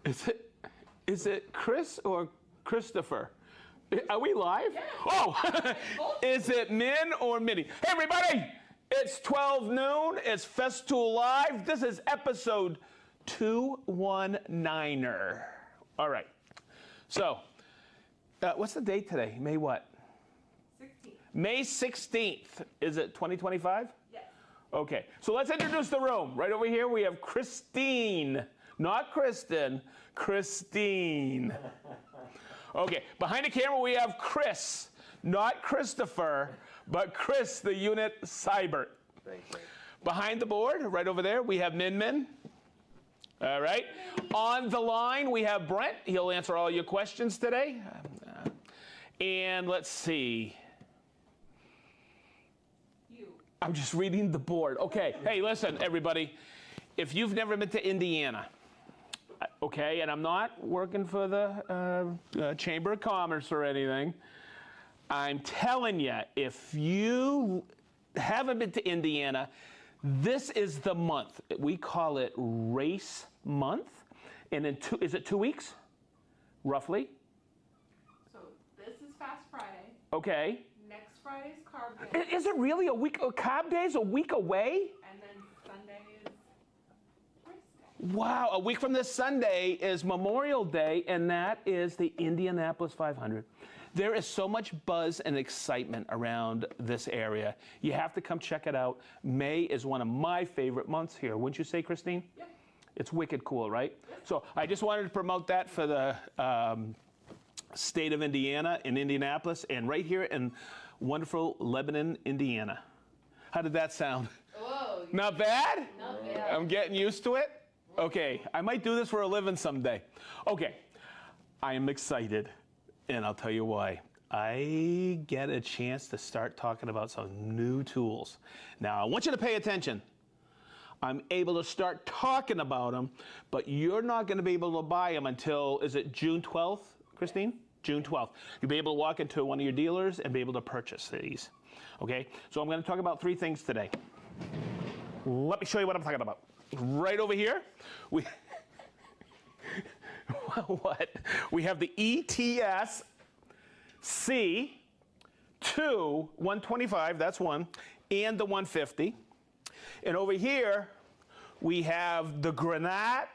Is it Chris or Christopher? Are we live? Yeah. Oh, is it Min or Minnie? Hey, everybody, it's 12 noon. It's Festool Live. This is episode 219er. All right. So, what's the date today? May what? 16th. May 16th. Is it 2025? Yes. Okay. So let's introduce the room. Right over here, we have Christine. Not Kristen, Christine. Okay, behind the camera we have Chris, not Christopher, but Chris, the unit Cybert. Thank you. Behind the board, right over there, we have Min. All right. On the line, we have Brent. He'll answer all your questions today. And let's see. You. I'm just reading the board. Okay. Hey, listen, everybody. If you've never been to Indiana, okay, and I'm not working for the Chamber of Commerce or anything, I'm telling you, if you haven't been to Indiana, this is the month. We call it Race Month. And is it 2 weeks, roughly? So this is Fast Friday. Okay. Next Friday's Carb Day. Is it really a week? Carb Day's a week away? And then Sunday is Race Day. Wow, a week from this Sunday is Memorial Day, and that is the Indianapolis 500. There is so much buzz and excitement around this area. You have to come check it out. May is one of my favorite months here. Wouldn't you say, Christine? Yeah. It's wicked cool, right? So I just wanted to promote that for the state of Indiana in Indianapolis and right here in wonderful Lebanon, Indiana. How did that sound? Whoa. Not bad? Not bad. I'm getting used to it. Okay, I might do this for a living someday. Okay, I am excited, and I'll tell you why. I get a chance to start talking about some new tools. Now, I want you to pay attention. I'm able to start talking about them, but you're not going to be able to buy them until, is it June 12th, Christine? June 12th. You'll be able to walk into one of your dealers and be able to purchase these. Okay, so I'm going to talk about three things today. Let me show you what I'm talking about. Right over here, we have the ETSC 125, that's one, and the 150. And over here, we have the Granat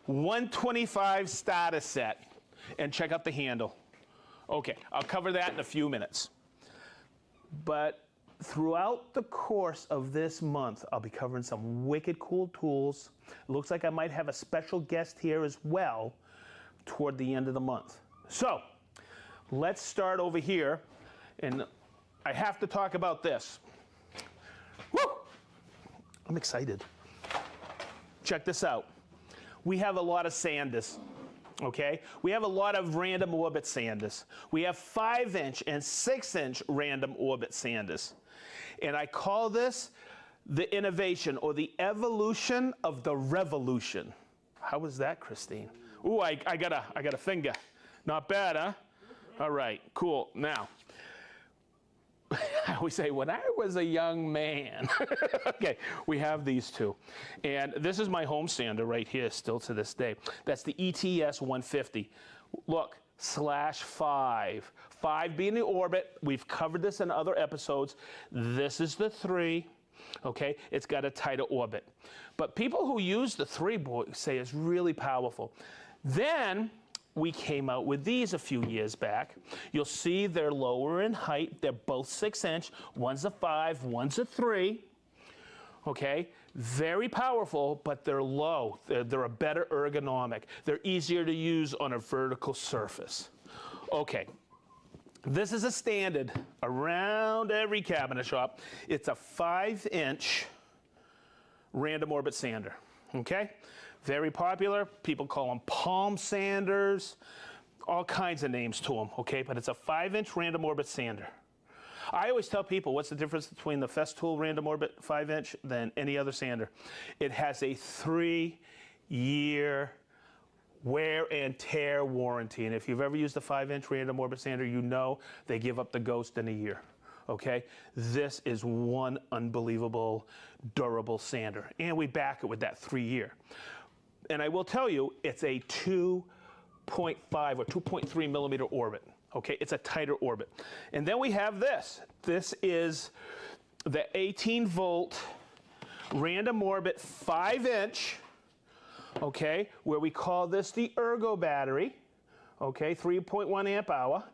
125 Stata Set. And check out the handle. Okay, I'll cover that in a few minutes. But throughout the course of this month, I'll be covering some wicked cool tools. It looks like I might have a special guest here as well toward the end of the month. So, let's start over here. And I have to talk about this. Woo! I'm excited. Check this out. We have a lot of sanders, okay? We have a lot of random orbit sanders. We have 5-inch and 6-inch random orbit sanders. And I call this the innovation or the evolution of the revolution. How was that, Christine? Ooh, I got a finger. Not bad, huh? All right, cool. Now, I always say, when I was a young man, okay, we have these two. And this is my home sander right here, still to this day. That's the ETS 150. Look, /5. 5 being the orbit. We've covered this in other episodes. This is the 3. Okay, it's got a tighter orbit. But people who use the 3 say it's really powerful. Then we came out with these a few years back. You'll see they're lower in height. They're both 6-inch. One's a 5, one's a 3. Okay, very powerful, but they're low. They're a better ergonomic. They're easier to use on a vertical surface. Okay, this is a standard around every cabinet shop. It's a 5-inch random orbit sander. Okay, very popular. People call them palm sanders, all kinds of names to them, okay? But it's a 5-inch random orbit sander. I always tell people, what's the difference between the Festool random orbit 5-inch than any other sander? It has a 3-year wear and tear warranty. And if you've ever used a 5-inch random orbit sander, you know they give up the ghost in a year. Okay, this is one unbelievable durable sander, and we back it with that 3-year. And I will tell you, it's a 2.5 or 2.3 millimeter orbit. Okay, it's a tighter orbit. And then we have this. This is the 18 volt random orbit 5-inch, okay, where we call this the ergo battery, okay, 3.1 amp hour.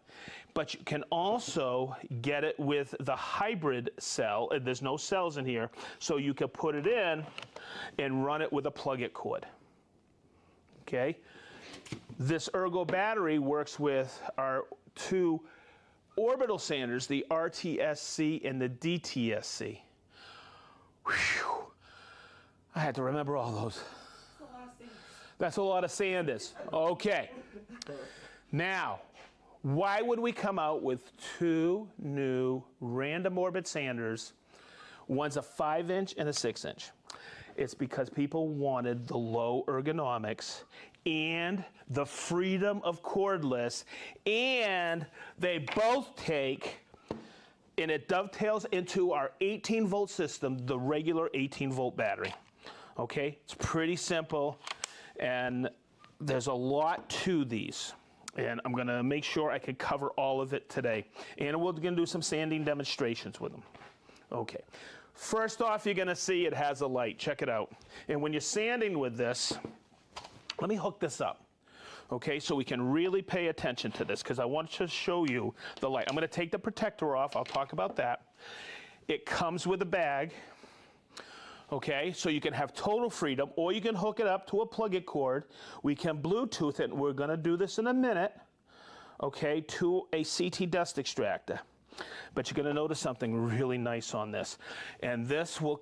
But you can also get it with the hybrid cell. There's no cells in here, so you can put it in and run it with a plug-it cord. Okay? This ergo battery works with our two orbital sanders, the RTSC and the DTSC. Whew. I had to remember all those. That's a lot of sanders. Okay. Now, why would we come out with two new random orbit sanders? One's a 5-inch and a 6-inch. It's because people wanted the low ergonomics and the freedom of cordless, and they both take, and it dovetails into our 18 volt system, the regular 18 volt battery. Okay, it's pretty simple, and there's a lot to these. And I'm gonna make sure I can cover all of it today. And we're gonna do some sanding demonstrations with them. Okay, first off, you're gonna see it has a light. Check it out. And when you're sanding with this, let me hook this up. Okay, so we can really pay attention to this because I want to show you the light. I'm gonna take the protector off, I'll talk about that. It comes with a bag. Okay, so you can have total freedom, or you can hook it up to a plug-it cord. We can Bluetooth it, and we're gonna do this in a minute, okay, to a CT dust extractor. But you're gonna notice something really nice on this. And this will,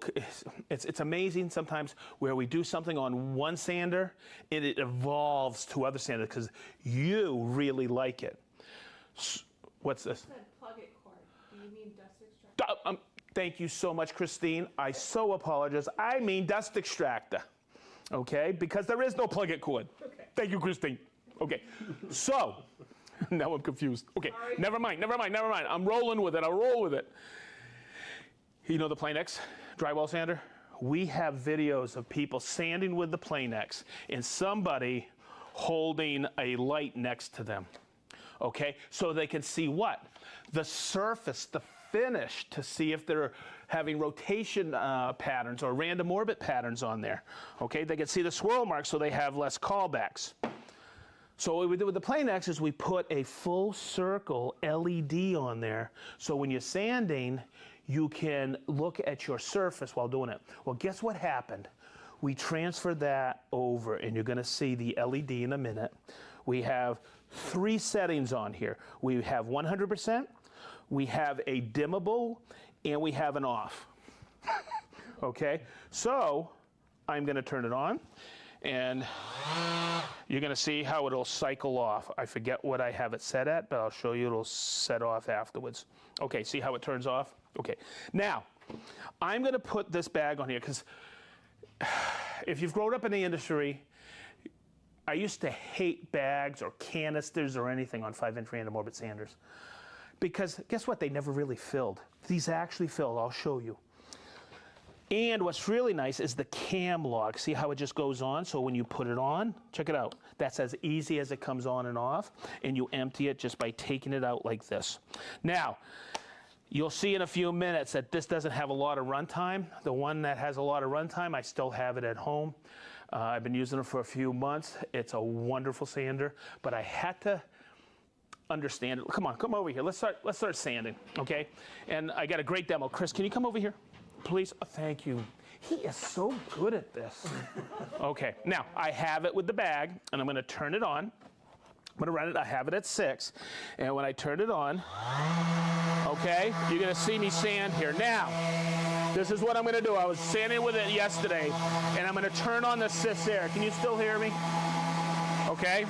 it's amazing sometimes where we do something on one sander, and it evolves to other sanders because you really like it. What's this? You said plug-it cord. Do you mean dust extractor? Thank you so much, Christine. I so apologize. I mean dust extractor, okay? Because there is no plug-it cord. Okay. Thank you, Christine. Okay, so, now I'm confused. Okay, Sorry. never mind. I'm rolling with it, I'll roll with it. You know the Planex drywall sander? We have videos of people sanding with the Planex and somebody holding a light next to them, okay? So they can see what? The surface, the finish, to see if they're having rotation patterns or random orbit patterns on there. Okay, they can see the swirl marks so they have less callbacks. So what we do with the Planex is we put a full circle LED on there, so when you're sanding, you can look at your surface while doing it. Well, guess what happened? We transferred that over, and you're gonna see the LED in a minute. We have 3 settings on here. We have 100%, we have a dimmable, and we have an off. Okay, so I'm gonna turn it on, and you're gonna see how it'll cycle off. I forget what I have it set at, but I'll show you it'll set off afterwards. Okay, see how it turns off? Okay, now, I'm gonna put this bag on here, because if you've grown up in the industry, I used to hate bags or canisters or anything on 5-inch random orbit sanders. Because guess what? They never really filled. These actually filled. I'll show you. And what's really nice is the cam lock. See how it just goes on? So when you put it on, check it out. That's as easy as it comes on and off. And you empty it just by taking it out like this. Now, you'll see in a few minutes that this doesn't have a lot of runtime. The one that has a lot of runtime, I still have it at home. I've been using it for a few months. It's a wonderful sander, but I had to understand it. Come on, come over here. Let's start sanding, okay? And I got a great demo. Chris, can you come over here, please? Oh, thank you. He is so good at this. Okay, now I have it with the bag, and I'm gonna turn it on. I'm gonna run it, I have it at 6, and when I turn it on, okay, you're gonna see me sand here. Now, this is what I'm gonna do. I was sanding with it yesterday, and I'm gonna turn on the sys air. Can you still hear me? Okay,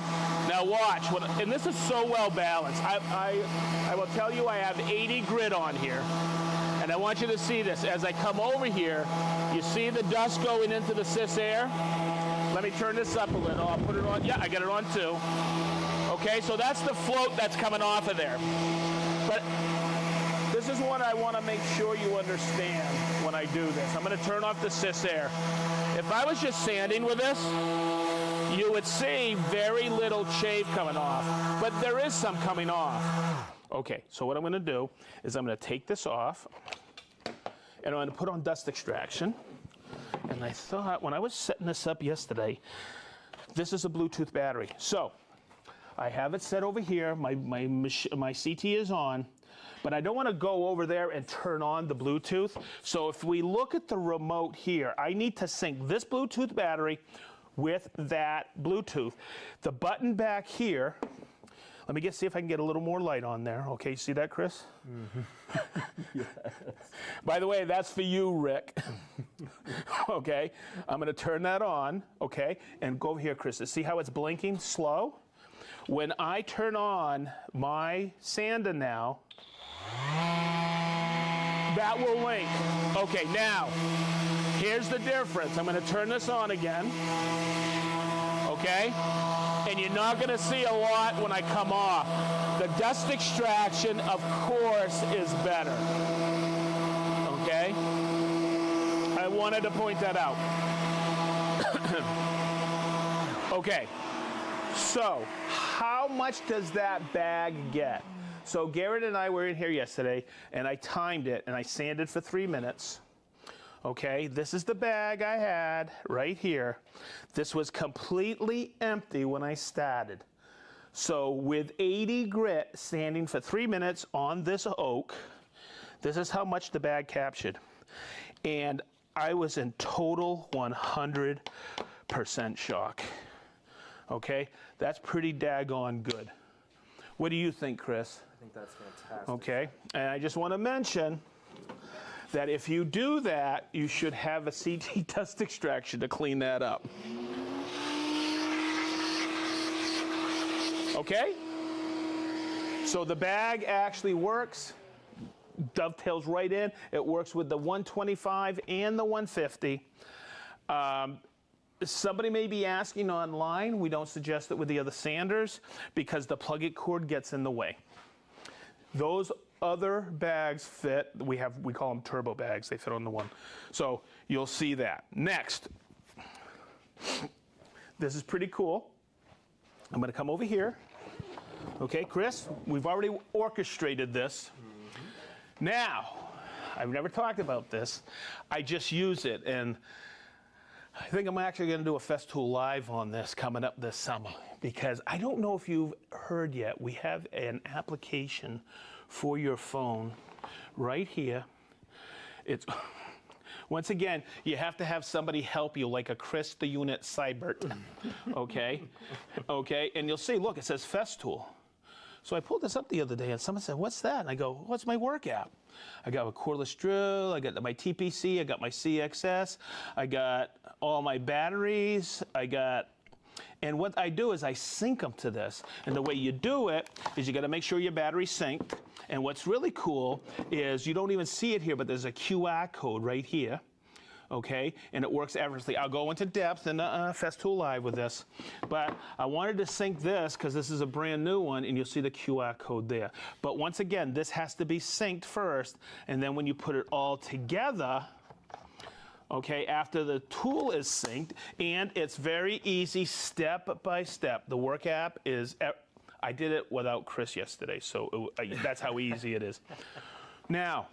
now watch, and this is so well balanced. I will tell you I have 80 grit on here, and I want you to see this. As I come over here, you see the dust going into the sys air? Let me turn this up a little. I'll put it on. Yeah, I got it on too. Okay, so that's the float that's coming off of there. But this is what I want to make sure you understand when I do this. I'm going to turn off the sys air. If I was just sanding with this, you would see very little shave coming off, but there is some coming off. Okay, so what I'm going to do is I'm going to take this off, and I'm going to put on dust extraction. And I thought, when I was setting this up yesterday, this is a Bluetooth battery. So I have it set over here. My CT is on, but I don't want to go over there and turn on the Bluetooth. So if we look at the remote here, I need to sync this Bluetooth battery with that Bluetooth. The button back here, let me see if I can get a little more light on there. Okay, see that, Chris? Mm-hmm. Yes. By the way, that's for you, Rick. Okay, I'm going to turn that on, okay? And go over here, Chris. See how it's blinking slow? When I turn on my sander now, that will link. Okay, now, here's the difference. I'm going to turn this on again, okay? And you're not going to see a lot when I come off. The dust extraction, of course, is better, okay? I wanted to point that out. Okay, so how much does that bag get? So Garrett and I were in here yesterday, and I timed it, and I sanded for 3 minutes. Okay, this is the bag I had right here. This was completely empty when I started. So with 80 grit sanding for 3 minutes on this oak, this is how much the bag captured. And I was in total 100% shock. Okay, that's pretty daggone good. What do you think, Chris? I think that's fantastic. Okay, and I just want to mention that if you do that, you should have a CT dust extraction to clean that up. Okay? So the bag actually works, dovetails right in. It works with the 125 and the 150. Somebody may be asking online, we don't suggest it with the other sanders because the plug-it cord gets in the way. Those other bags fit, we call them turbo bags, they fit on the one. So you'll see that. Next, this is pretty cool. I'm going to come over here. Okay, Chris, we've already orchestrated this. Mm-hmm. Now, I've never talked about this. I just use it, and I think I'm actually going to do a Festool Live on this coming up this summer, because I don't know if you've heard yet, we have an application for your phone right here. It's once again, you have to have somebody help you, like a Chris the Unit Cybert. Okay? Okay, and you'll see, look, it says Festool. So I pulled this up the other day, and someone said, what's that? And I go, what's my work app? I got a cordless drill, I got my TPC, I got my CXS, I got all my batteries, and what I do is I sync them to this. And the way you do it is you got to make sure your battery's synced. And what's really cool is you don't even see it here, but there's a QR code right here. Okay, and it works effortlessly. I'll go into depth in Festool Live with this, but I wanted to sync this because this is a brand new one, and you'll see the QR code there. But once again, this has to be synced first, and then when you put it all together, okay, after the tool is synced, and it's very easy step by step. The Work app is, I did it without Chris yesterday, so that's how easy it is. Now,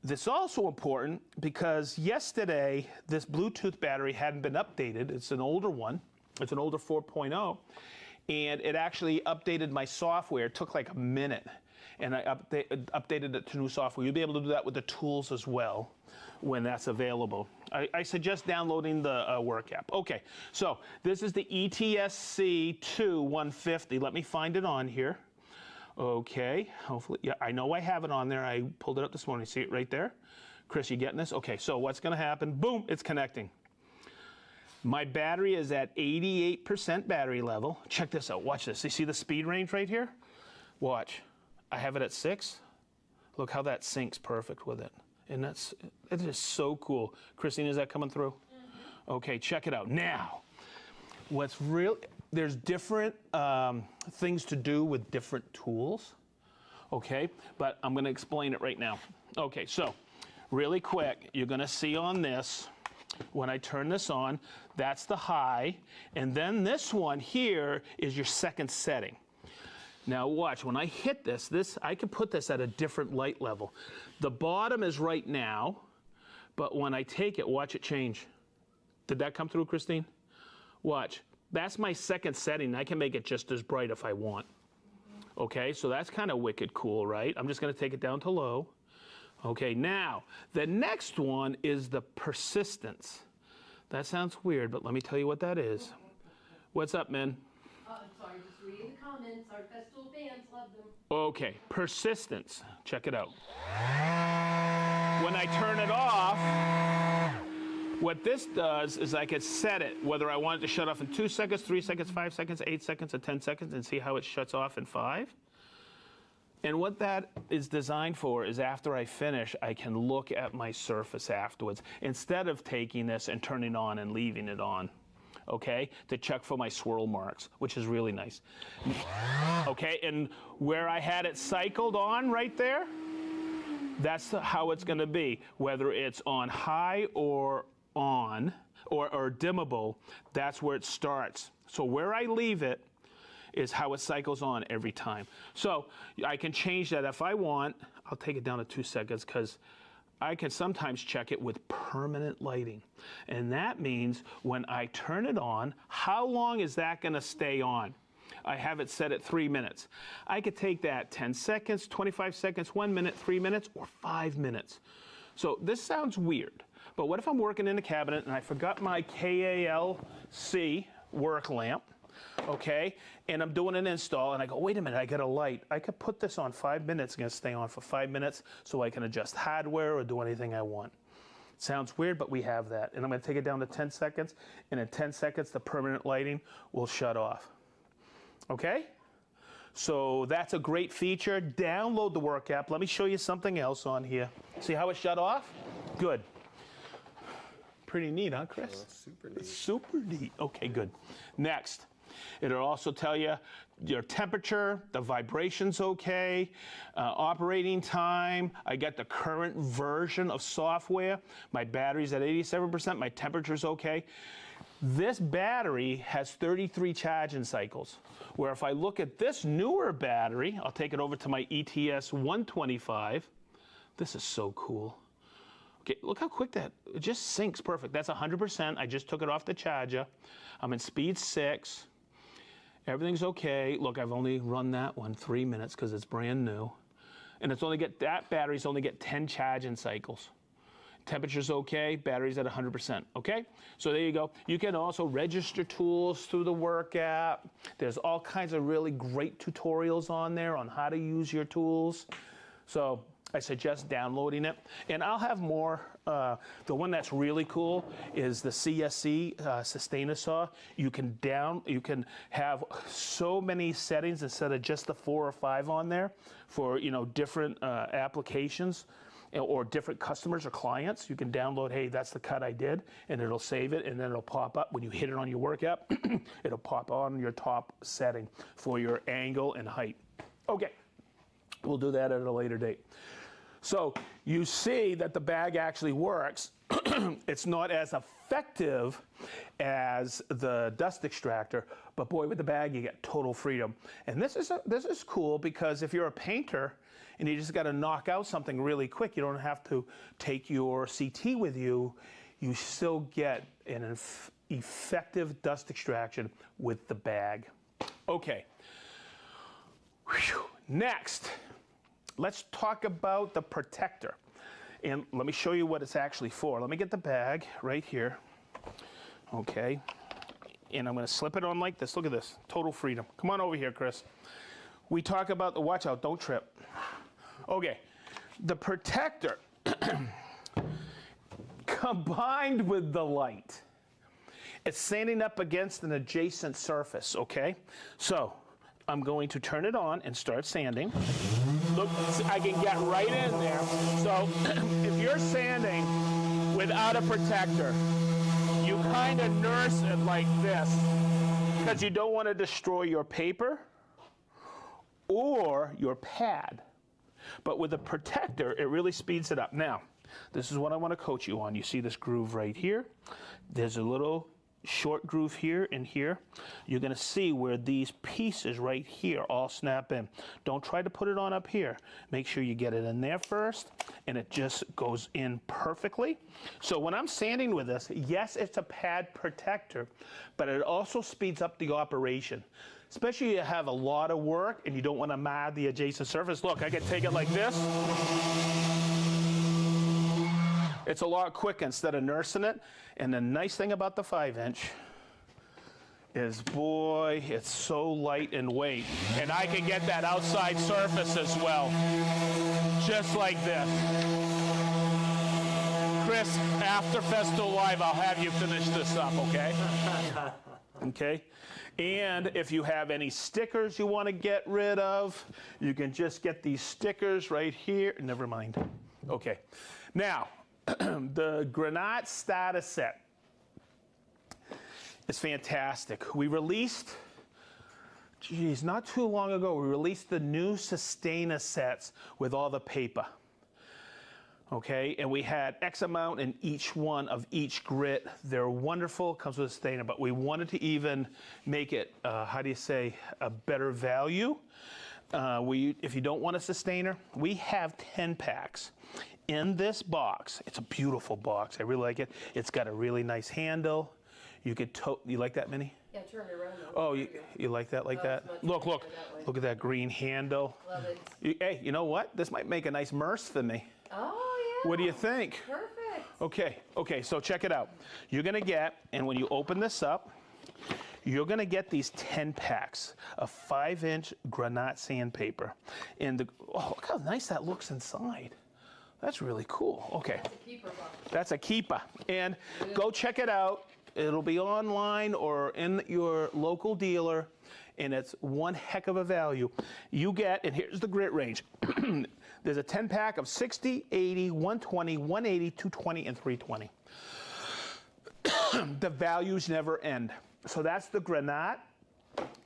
this is also important because yesterday this Bluetooth battery hadn't been updated. It's an older one. It's an older 4.0. And it actually updated my software. It took like a minute. And I updated it to new software. You'll be able to do that with the tools as well when that's available. I suggest downloading the Work app. Okay, so this is the ETSC 150. Let me find it on here. Okay, hopefully, yeah, I know I have it on there. I pulled it up this morning. See it right there? Chris, you getting this? Okay, so what's going to happen? Boom, it's connecting. My battery is at 88% battery level. Check this out. Watch this. You see the speed range right here? Watch. I have it at 6. Look how that syncs perfect with it. And it is so cool. Christine, is that coming through? Mm-hmm. Okay, check it out. Now, what's real... There's different things to do with different tools, okay? But I'm going to explain it right now. Okay, so really quick, you're going to see on this, When I turn this on, that's the high, and then this one here is your second setting. Now watch, when I hit this, I can put this at a different light level. The bottom is right now, but when I take it, watch it change. Did that come through, Christine? Watch. That's my second setting. I can make it just as bright if I want. Okay, so that's kind of wicked cool, right? I'm just going to take it down to low. Okay, now, the next one is the persistence. That sounds weird, but let me tell you what that is. What's up, man? Sorry, just reading the comments. Our Festool fans love them. Okay, persistence. Check it out. When I turn it off, what this does is I could set it, whether I want it to shut off in 2 seconds, 3 seconds, 5 seconds, 8 seconds, or 10 seconds, and see how it shuts off in 5. And what that is designed for is after I finish, I can look at my surface afterwards, instead of taking this and turning it on and leaving it on, okay, to check for my swirl marks, which is really nice. Okay, and where I had it cycled on right there, that's how it's going to be, whether it's on high or on, or dimmable, that's where it starts. So where I leave it is how it cycles on every time. So I can change that if I want. I'll take it down to 2 seconds because I can sometimes check it with permanent lighting. And that means when I turn it on, how long is that going to stay on? I have it set at 3 minutes. I could take that 10 seconds, 25 seconds, 1 minute, 3 minutes, or 5 minutes. So this sounds weird, but what if I'm working in a cabinet and I forgot my KALC work lamp, okay, and I'm doing an install and I go, wait a minute, I got a light. I could put this on 5 minutes, it's gonna stay on for 5 minutes so I can adjust hardware or do anything I want. Sounds weird, but we have that. And I'm gonna take it down to 10 seconds, and in 10 seconds, the permanent lighting will shut off. Okay? So that's a great feature. Download the Work app. Let me show you something else on here. See how it shut off? Good. Pretty neat, huh, Chris? Super neat. Super neat. Okay, good. Next, it'll also tell you your temperature, the vibration's okay, operating time. I got the current version of software. My battery's at 87%. My temperature's okay. This battery has 33 charging cycles, where if I look at this newer battery, I'll take it over to my ETS 125. This is so cool. Okay, look how quick it just syncs perfect. That's 100%. I just took it off the charger. I'm in speed 6. Everything's okay. Look, I've only run that one 3 minutes because it's brand new. And that battery's only get 10 charging cycles. Temperature's okay, battery's at 100%, okay? So there you go. You can also register tools through the Work app. There's all kinds of really great tutorials on there on how to use your tools. So I suggest downloading it. And I'll have more. The one that's really cool is the CSC Sustainer Saw. You can have so many settings instead of just the 4 or 5 on there for different applications or different customers or clients. You can download, hey, that's the cut I did, and it'll save it, and then it'll pop up when you hit it on your Work app. It'll pop on your top setting for your angle and height. Okay, we'll do that at a later date. So you see that the bag actually works. It's not as effective as the dust extractor, but boy, with the bag you get total freedom. And this is cool because if you're a painter and you just got to knock out something really quick, you don't have to take your CT with you. You still get an effective dust extraction with the bag. Okay. Whew. Next, let's talk about the protector. And let me show you what it's actually for. Let me get the bag right here. Okay. And I'm going to slip it on like this. Look at this. Total freedom. Come on over here, Chris. We talk about the watch out, don't trip. Okay. The protector combined with the light, it's standing up against an adjacent surface, okay? So I'm going to turn it on and start sanding. Look, I can get right in there. So if you're sanding without a protector, you kind of nurse it like this because you don't want to destroy your paper or your pad. But with a protector, it really speeds it up. Now, this is what I want to coach you on. You see this groove right here? There's a little short groove here and here. You're going to see where these pieces right here all snap in. Don't try to put it on up here. Make sure you get it in there first, and it just goes in perfectly. So when I'm sanding with this, yes, it's a pad protector, but it also speeds up the operation. Especially if you have a lot of work and you don't want to mar the adjacent surface. Look, I can take it like this. It's a lot quicker instead of nursing it. And the nice thing about the 5-inch is, boy, it's so light in weight. And I can get that outside surface as well, just like this. Chris, after Festool Live, I'll have you finish this up, okay? Okay? And if you have any stickers you want to get rid of, you can just get these stickers right here. Never mind. Okay. Now, the Granat Stata Set is fantastic. We released, geez, not too long ago, we released the new Sustainer sets with all the paper. Okay, and we had X amount in each one of each grit. They're wonderful, comes with a sustainer, but we wanted to even make it, how do you say, a better value. If you don't want a sustainer, we have 10 packs. In this box, it's a beautiful box. I really like it. It's got a really nice handle. You could you like that, Minnie? Yeah, turn it around. Oh, you like that like that? Look at that green handle. Love it. Hey, you know what? This might make a nice merce for me. Oh, yeah. What do you think? Perfect. Okay, so check it out. You're gonna get, and when you open this up, you're gonna get these 10 packs of 5-inch Granat sandpaper. And oh, look how nice that looks inside. That's really cool. Okay. That's a keeper. And go check it out. It'll be online or in your local dealer, and it's one heck of a value. You get, and here's the grit range. There's a 10 pack of 60, 80, 120, 180, 220, and 320. The values never end. So that's the Granat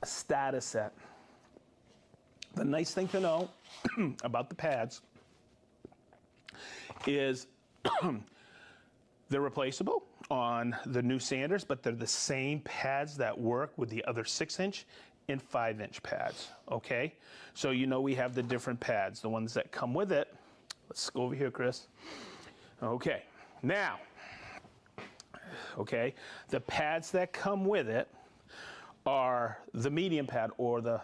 Stata Set. The nice thing to know about the pads is they're replaceable on the new sanders, but they're the same pads that work with the other 6-inch and 5-inch pads, okay? So you know we have the different pads, the ones that come with it. Let's go over here, Chris. Okay, now, okay, the pads that come with it are the medium pad or the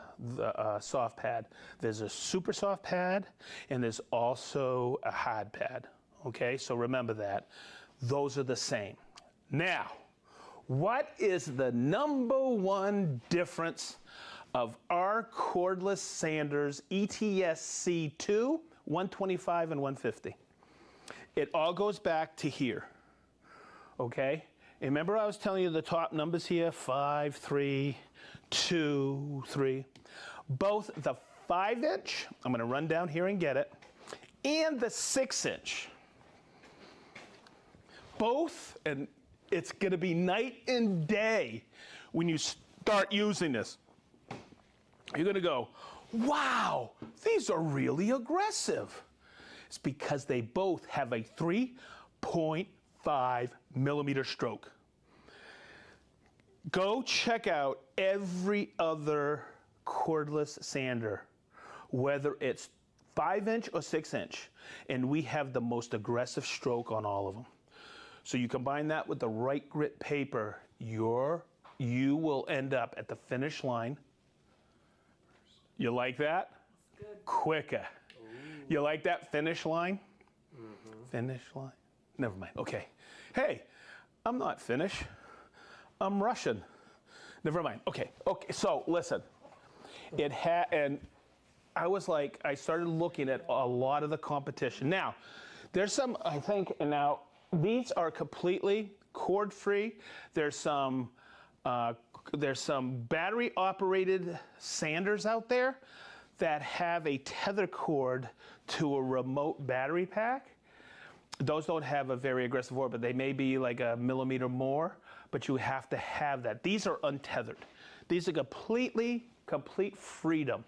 soft pad. There's a super soft pad, and there's also a hard pad, okay? So remember that. Those are the same. Now, what is the #1 difference of our cordless sanders ETSC 2, 125, and 150? It all goes back to here, okay? And remember I was telling you the top numbers here, 5, 3, 2, 3. Both the 5-inch, I'm gonna run down here and get it, and the 6-inch. Both, and it's gonna be night and day when you start using this. You're gonna go, wow, these are really aggressive. It's because they both have a 3.5 millimeter stroke. Go check out every other cordless sander, whether it's 5-inch or 6-inch, and we have the most aggressive stroke on all of them. So you combine that with the right grit paper, you will end up at the finish line. You like that? Good. Quicker. Ooh. You like that finish line? Mm-hmm. Finish line? Never mind. Okay. Hey, I'm not Finnish. I'm Russian. Never mind. Okay. Okay. So listen, and I started looking at a lot of the competition. Now, there's some, I think, and now these are completely cord free. There's some battery operated sanders out there that have a tether cord to a remote battery pack. Those don't have a very aggressive orbit, but they may be like a millimeter more, but you have to have that. These are untethered. These are complete freedom.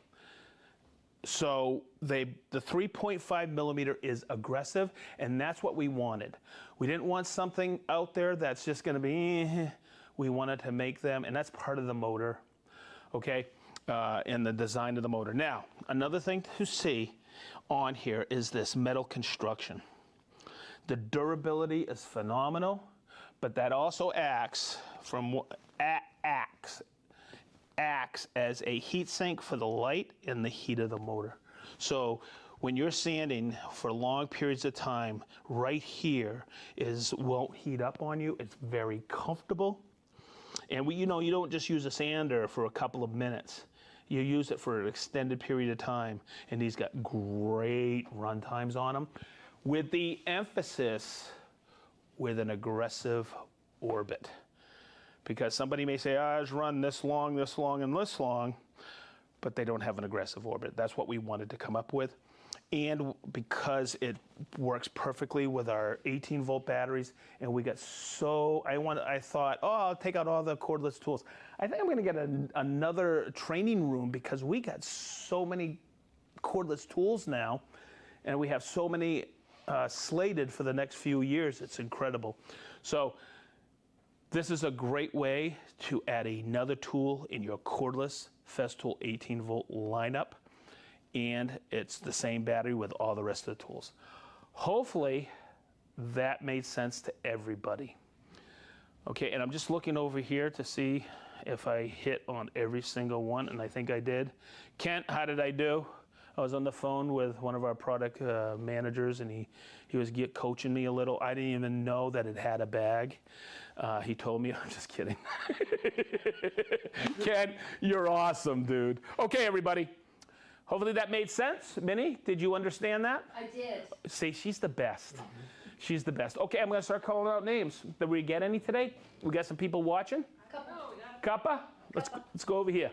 So the 3.5 millimeter is aggressive, and that's what we wanted. We didn't want something out there that's just going to be, we wanted to make them, and that's part of the motor, okay, and the design of the motor. Now, another thing to see on here is this metal construction. The durability is phenomenal, but that also acts as a heat sink for the light and the heat of the motor. So when you're sanding for long periods of time, right here won't heat up on you. It's very comfortable. And you don't just use a sander for a couple of minutes. You use it for an extended period of time. And these got great run times on them, with the emphasis with an aggressive orbit. Because somebody may say, I just run this long, and this long, but they don't have an aggressive orbit. That's what we wanted to come up with. And because it works perfectly with our 18-volt batteries, and we got I thought, I'll take out all the cordless tools. I think I'm going to get another training room, because we got so many cordless tools now, and we have so many slated for the next few years. It's incredible. So this is a great way to add another tool in your cordless Festool 18-volt lineup, and it's the same battery with all the rest of the tools. Hopefully that made sense to everybody. Okay, and I'm just looking over here to see if I hit on every single one, and I think I did. Kent, how did I do? I was on the phone with one of our product managers, and he was coaching me a little. I didn't even know that it had a bag. He told me, I'm just kidding. Ken, you're awesome, dude. Okay, everybody. Hopefully that made sense. Minnie, did you understand that? I did. See, she's the best. She's the best. Okay, I'm going to start calling out names. Did we get any today? We got some people watching? Kappa? Let's go over here.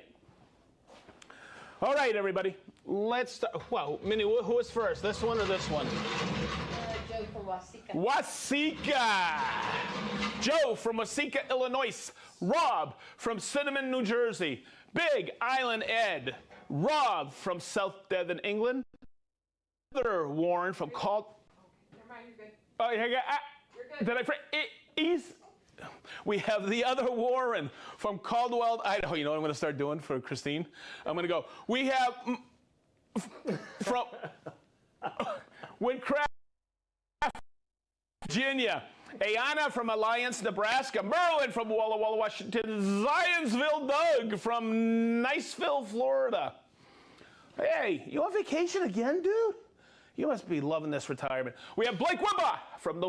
All right, everybody. Let's start. Wow, Minnie, who was first? This one or this one? Joe from Wasika. Wasika. Joe from Wasika, Illinois. Rob from Cinnamon, New Jersey. Big Island Ed. Rob from South Devon, England. Heather Warren from Never mind, you're good. Oh, You're good. did I? We have the other Warren from Caldwell, Idaho. You know what I'm going to start doing for Christine? I'm going to go. We have from Windcraft, Virginia. Ayana from Alliance, Nebraska. Merlin from Walla Walla, Washington. Zionsville Doug from Niceville, Florida. Hey, you on vacation again, dude? You must be loving this retirement. We have Blake Wimba from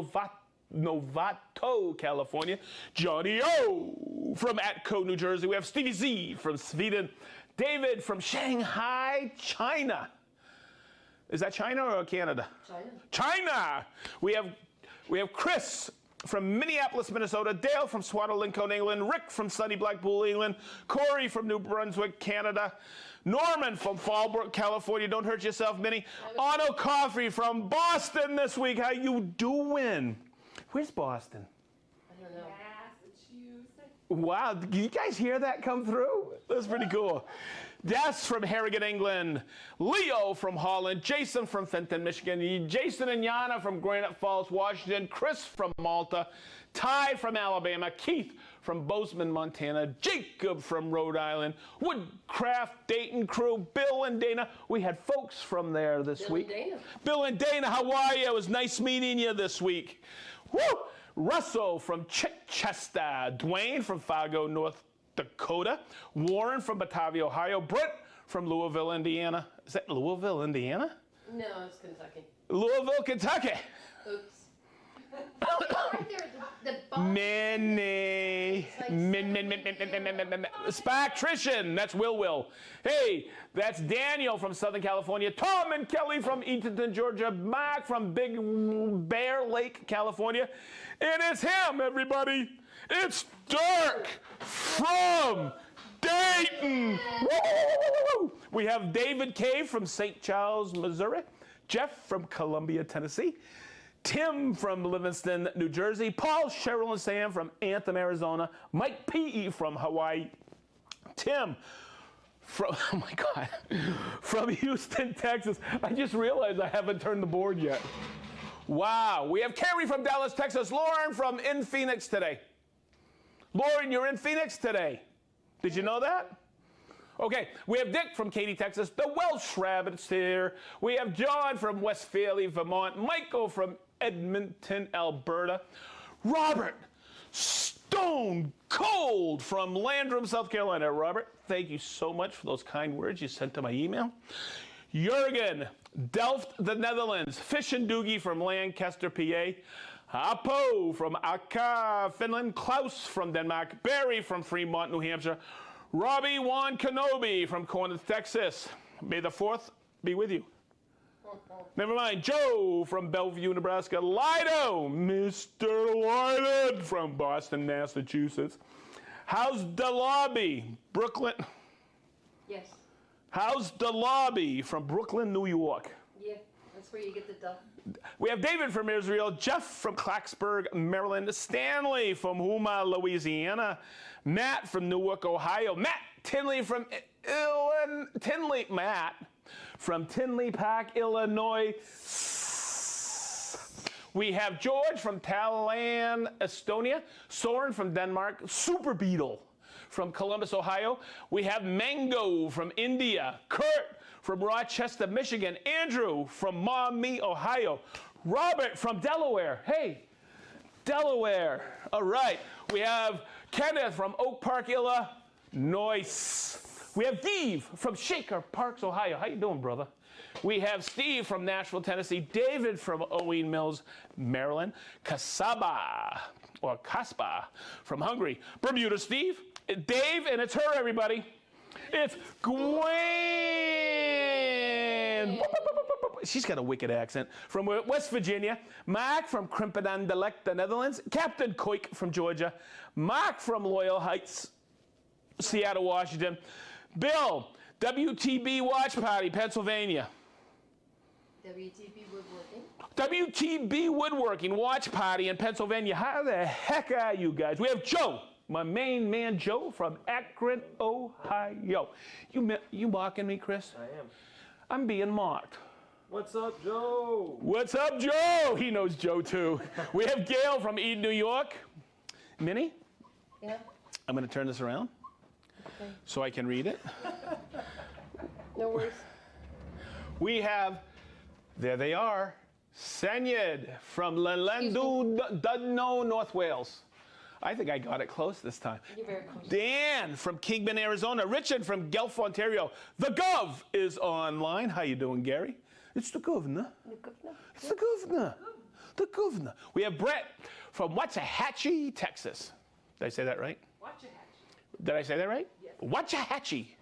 Novato, California. Johnny O from Atco, New Jersey. We have Stevie Z from Sweden. David from Shanghai, China. Is that China or Canada? China. We have Chris from Minneapolis, Minnesota. Dale from Swato-Lincoln, England. Rick from sunny Blackpool, England. Corey from New Brunswick, Canada. Norman from Fallbrook, California. Don't hurt yourself, Minnie. Otto Coffey from Boston this week. How you doing? Where's Boston? I don't know. Massachusetts. Wow, did you guys hear that come through? That's pretty cool. Des from Harrogate, England. Leo from Holland. Jason from Fenton, Michigan. Jason and Yana from Granite Falls, Washington. Chris from Malta. Ty from Alabama. Keith from Bozeman, Montana. Jacob from Rhode Island. Woodcraft, Dayton crew. Bill and Dana. We had folks from there this week. Bill and Dana, how are you? It was nice meeting you this week. Woo! Russell from Chichester. Dwayne from Fargo, North Dakota. Warren from Batavia, Ohio. Britt from Louisville, Indiana. Is that Louisville, Indiana? No, it's Kentucky. Louisville, Kentucky. Oops. Right there, the bottom. Minnie. Spactrician. That's Will. Hey, that's Daniel from Southern California. Tom and Kelly from Eatonton, Georgia. Mark from Big Bear Lake, California. And it's him, everybody. It's Dirk from Dayton. Woo! We have David K. from St. Charles, Missouri. Jeff from Columbia, Tennessee. Tim from Livingston, New Jersey. Paul, Cheryl, and Sam from Anthem, Arizona. Mike P.E. from Hawaii. Tim oh my God, from Houston, Texas. I just realized I haven't turned the board yet. Wow. We have Carrie from Dallas, Texas. Lauren from in Phoenix today. Lauren, you're in Phoenix today. Did you know that? Okay, we have Dick from Katy, Texas. The Welsh Rabbit's here. We have John from Westphalia, Vermont. Michael from Edmonton, Alberta. Robert, stone cold from Landrum, South Carolina. Robert, thank you so much for those kind words you sent to my email. Jurgen, Delft, the Netherlands. Fish and Doogie from Lancaster, PA. Apo from Akka, Finland. Klaus from Denmark. Barry from Fremont, New Hampshire. Robbie Juan Kenobi from Corinth, Texas. May the 4th be with you. Never mind. Joe from Bellevue, Nebraska. Lido, Mr. Lido from Boston, Massachusetts. How's the lobby? Brooklyn. Yes. How's the lobby from Brooklyn, New York? Yeah, that's where you get the duh. We have David from Israel, Jeff from Clarksburg, Maryland, Stanley from Houma, Louisiana, Matt from Newark, Ohio, Matt Tinley from Tinley Park, Illinois. We have George from Tallan, Estonia, Soren from Denmark, Super Beetle from Columbus, Ohio. We have Mango from India, Kurt from Rochester, Michigan, Andrew from Maumee, Ohio, Robert from Delaware. Hey, Delaware. All right. We have Kenneth from Oak Park, Illinois. We have Dave from Shaker Parks, Ohio. How you doing, brother? We have Steve from Nashville, Tennessee. David from Owing Mills, Maryland. Kasaba from Hungary. Bermuda, Steve. Dave, and it's her, everybody. It's Gwen. She's got a wicked accent. From West Virginia. Mark from Krimpenandelek, the Netherlands. Captain Koik from Georgia. Mark from Loyal Heights, Seattle, Washington. Bill, WTB Watch Party, Pennsylvania. WTB Woodworking. WTB Woodworking Watch Party in Pennsylvania. How the heck are you guys? We have Joe, my main man Joe from Akron, Ohio. You mocking me, Chris? I am. I'm being mocked. What's up, Joe? What's up, Joe? He knows Joe, too. We have Gail from Eden, New York. Minnie? Yeah. I'm going to turn this around so I can read it. No worries. We have, there they are, Senyed from Lendu, Dudno, North Wales. I think I got it close this time. You're very close. Dan from Kingman, Arizona. Richard from Guelph, Ontario. The Gov is online. How you doing, Gary? It's the governor. The governor. It's the governor. The governor. We have Brett from Waxahachie, Texas. Did I say that right? Did I say that right? Yes. Waxahachie.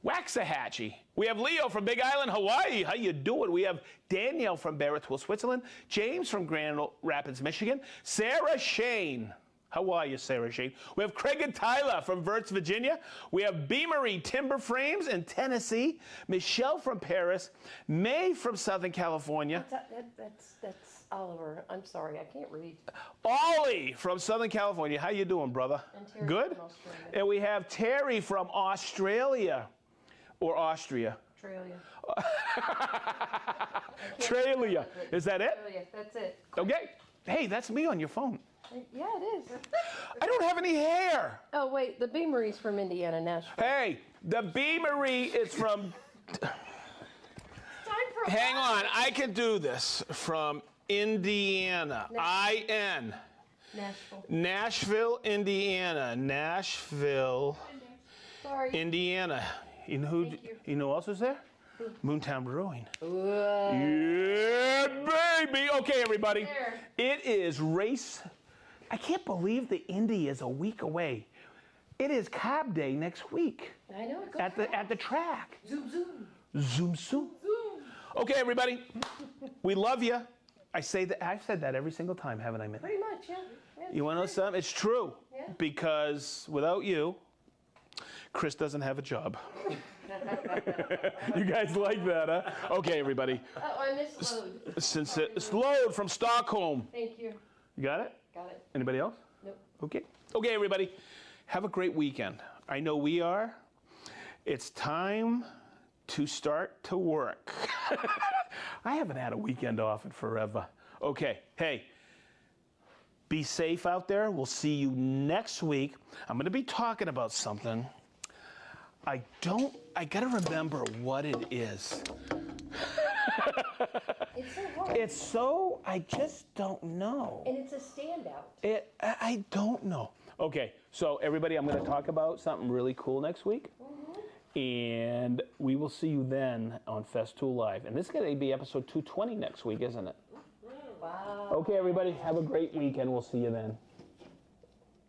Waxahachie. We have Leo from Big Island, Hawaii. How you doing? We have Danielle from Barrettsville, Switzerland. James from Grand Rapids, Michigan. Sarah Shane. How are you, Sarah Shane? We have Craig and Tyler from Verts, Virginia. We have Beamery Timber Frames in Tennessee. Michelle from Paris. May from Southern California. That's Oliver. I'm sorry, I can't read. Ollie from Southern California. How you doing, brother? And Terry Good? from Australia. And we have Terry from Australia. Or Austria. Australia. Is that it? Australia, that's it. Okay. Hey, that's me on your phone. Yeah, it is. I don't have any hair. Oh, wait, the Beamery's from Indiana, Nashville. Hey, the Beamery is from... Hang on, I can do this. From Indiana. I-N. Nashville. Nashville, Indiana. Nashville, Sorry. Indiana. You know who who else is there? Moontown Brewing. Whoa. Yeah, baby. Okay, everybody. There. It is race. I can't believe the Indy is a week away. It is Cobb Day next week. I know. It goes At the track. Zoom, zoom. Zoom, zoom. Okay, everybody. We love you. I've said that every single time, haven't I, Minnie? Pretty much, yeah. You want to know something? It's true. Yeah. Because without you, Chris doesn't have a job. You guys like that, huh? Okay, everybody. Oh, I missed load. Since it's Load from Stockholm. Thank you. You got it? Got it. Anybody else? Nope. Okay. Okay, everybody. Have a great weekend. I know we are. It's time to start to work. I haven't had a weekend off in forever. Okay, hey, be safe out there. We'll see you next week. I'm going to be talking about something. I gotta remember what it is. It's so hard. It's so, I just don't know. And it's a standout. I don't know. Okay, so everybody, I'm going to talk about something really cool next week. And we will see you then on Festool Live. And this is going to be episode 220 next week, isn't it? Wow. Okay, everybody, have a great weekend. We'll see you then.